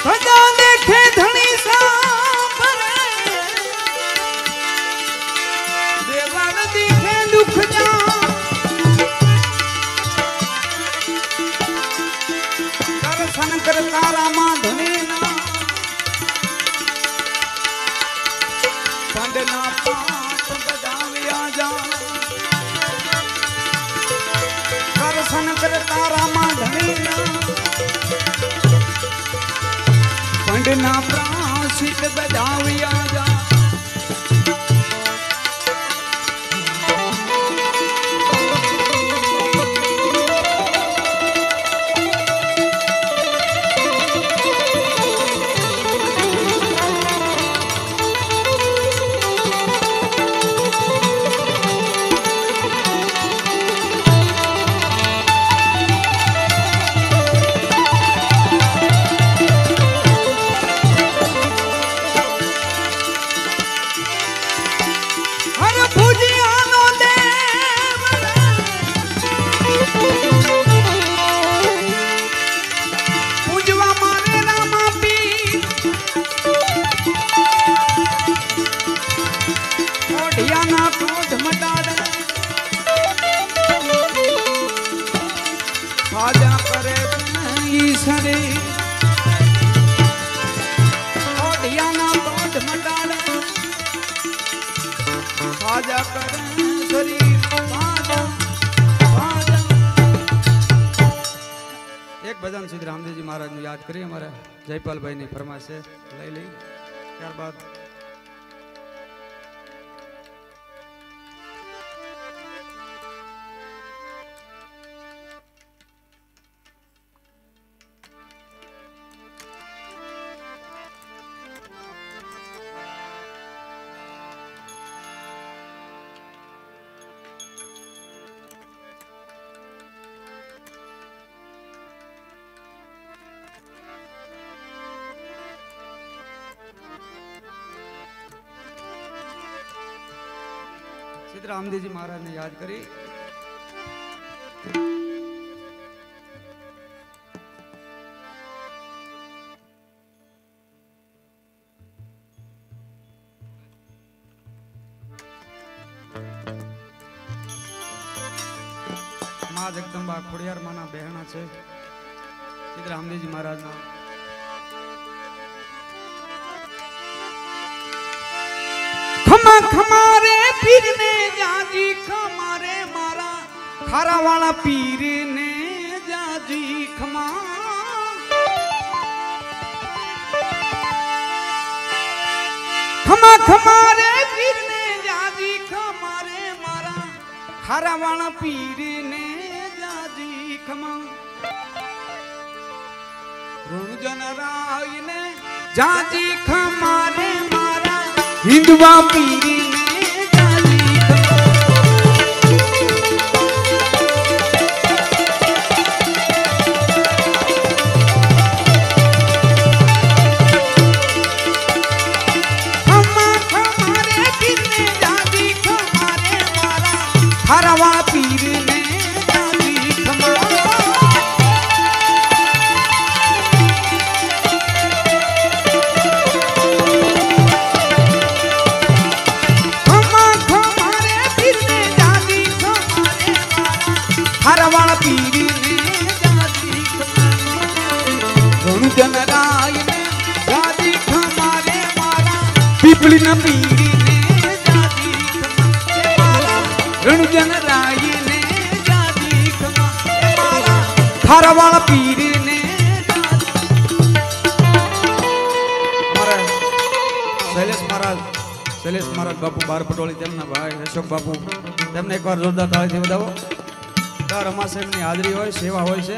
सजा देखे धनी सा देवान दिखे दुख जा दर्शन कर तारा मां धनी ना पंडना पाप बजाविया जा दर्शन कर तारा मां धनी ना पंडना प्राशित बजाविया जा एक भजन सिद्ध रामदेव जी महाराज ने याद करिए हमारा जयपाल भाई ने फरमाइश है लई ली ત્યારબાદ रामदेव जी महाराज ने याद करी मां जगदंबा खोड़ियार माना बहना छे सिद्ध रामदेव जी महाराज ना खमा खमारे पीर ने जाजी खमारे मारा खारा वाला पीर ने जाजी खमा खमा खमारे पीर ने जाजी खमारे मारा खारा वाला पीर ने जाजी खमा ऋण जन राय ने जाजी खमारे मारा हिंदुआ पीरी ने जाली खमा खमारे पीर ने जाली खमारे मारा हरवा पीर ने जाली खमा हरवाण पीरी ने जादी ऋण जन राय ने जादी खमारे मारा पीपली न पीरी ने जादी खमारा ऋण जन राय ने जादी खमारा हरवाण पीरी ने शैलेश महाराज बापू बार पटोली तेमना भाई अशोक बापू तेमने एक बार जोरदार ताळीथी વધાવો દર અમાસે એમની હાજરી હોય સેવા હોય છે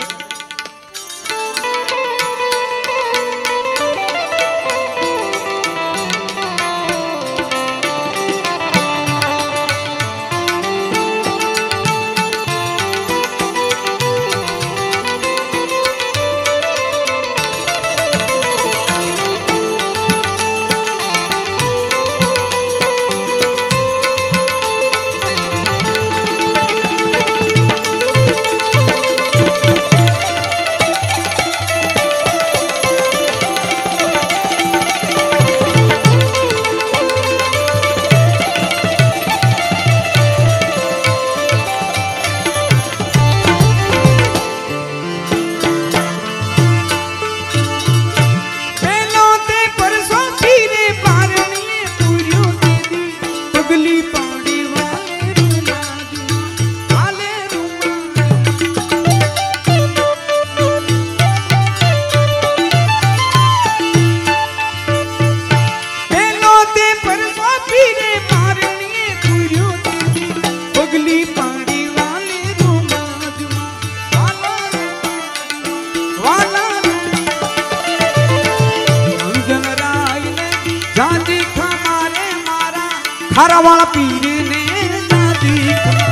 थारा वाला पीर ने जादी खमा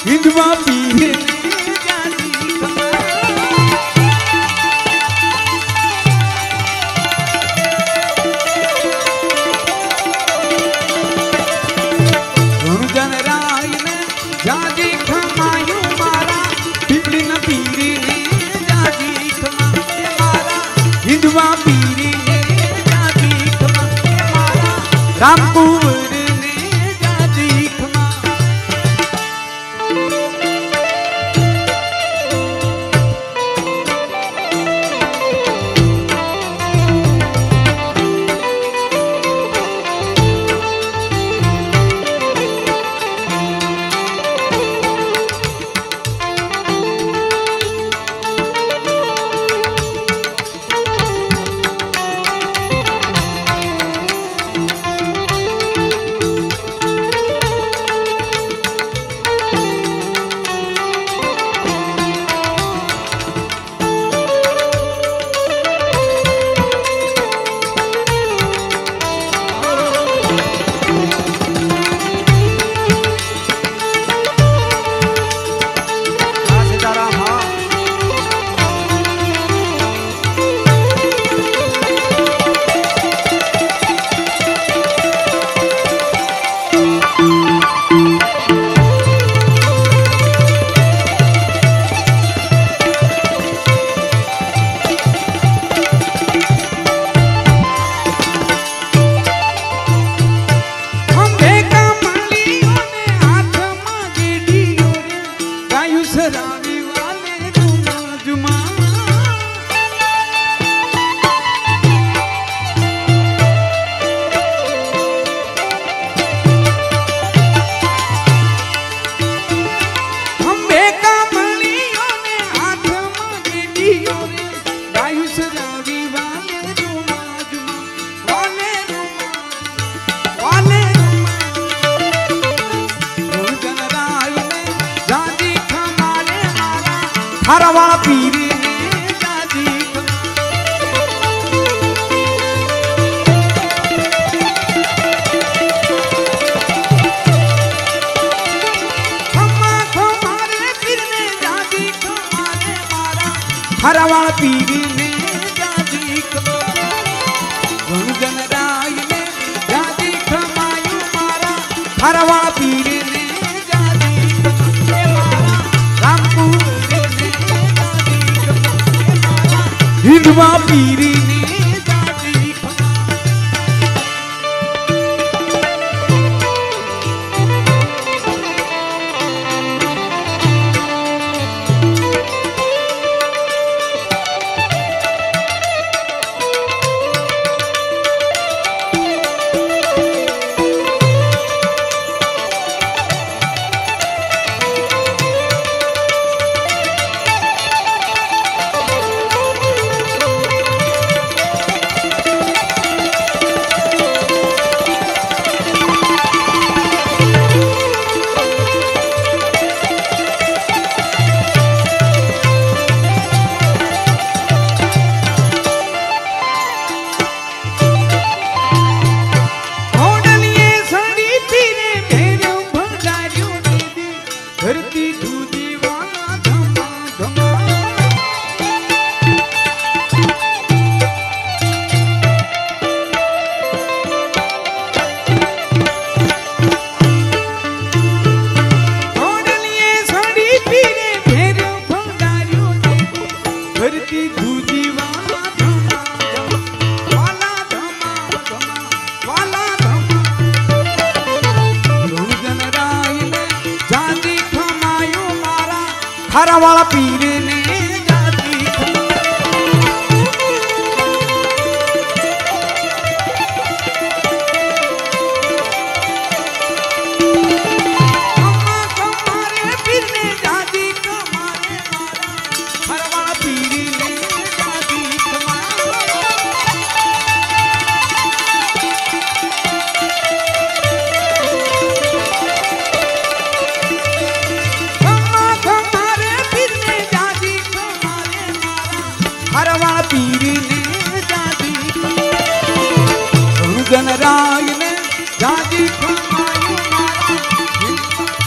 हिंदुआ पीर ने जादी खमा जन राय ने जादी खमायो मारा पीपली न पीर ने जादी खमा मारा हिंदुआ पीर ने जादी खमा मारा रामपुर ने जादी खमा थारा वाला पीर ने जादी खमा खमारे पीर ने जादी खमारे मारा थारा वाला पीर ने जादी खमा जन राय ने जादी खमायो मारा थारा वाला पीर ने जादी खमा मारा रामपुर हिंदुआ पीर ने जादी खमा धरती दूधी वाला धमा धमा ओडलिए साड़ी पीरे फेर भंडारियों धरती दूधी वाला धमा धमा वाला धमा धमा वाला धमा जन राय ने जादी खमायो मारा थारा वाला पीर ने जादी खमा खमारे पीर ने जादी खमारे मारा थारा वाला पीर ने जादी खमा રણુજનરાય ને જાજી ખમાયું મારા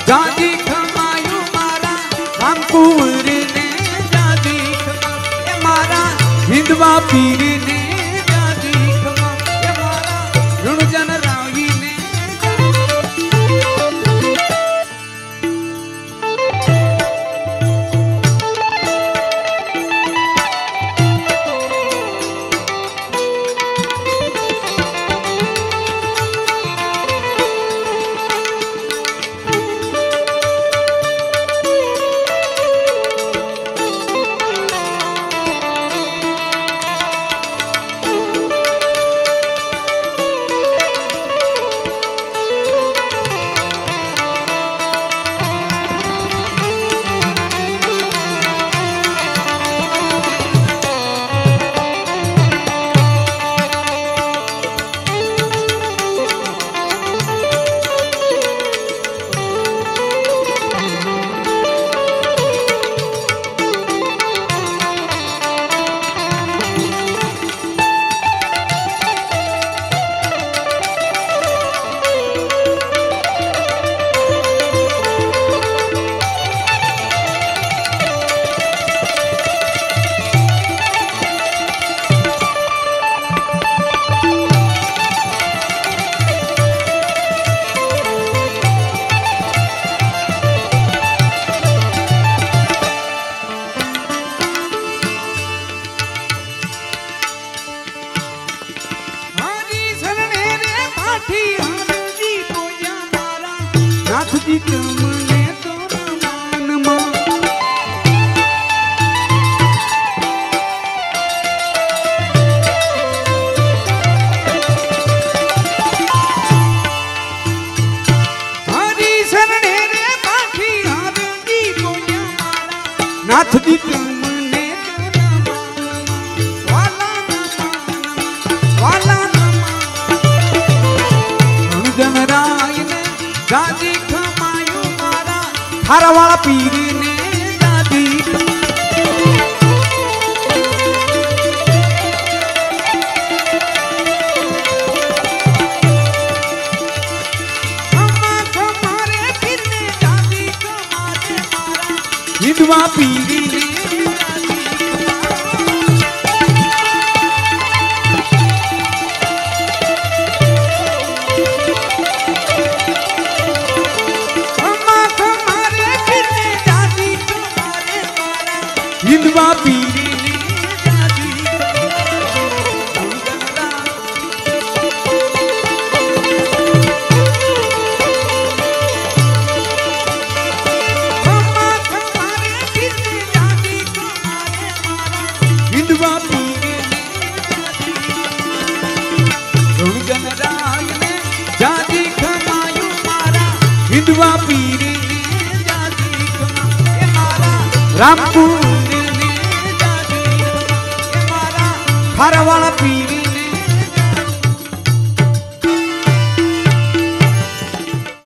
જાજી ખમાયું મારા રામકુંવર ને જાજી ખમા મારા હિંદવા પીર ને જાજી ખમા મારા રણુજનરાય ને નાથજી તમને તોરા માનમાં હરી શરણે રે પાઠી હારજી કોયા મારા નાથજી તમને તોરા વાલા રણુજનરાય ને જાજી ખમાયું મારા હારવાળા પીર ને જાજી ખમા ખમારે પીર ને જાજી ખમારે મારા હિંદવા પીર ને હિંદવા પીર ને જાજી ખમા ખમારે પીર ને જાજી ખમારે મારા હિંદવા પીર ને રણુજનરાય ને જાજી ખમાયું મારા હિંદવા પીર ને જાજી ખમા મારા રામપુર હારવાળા પીર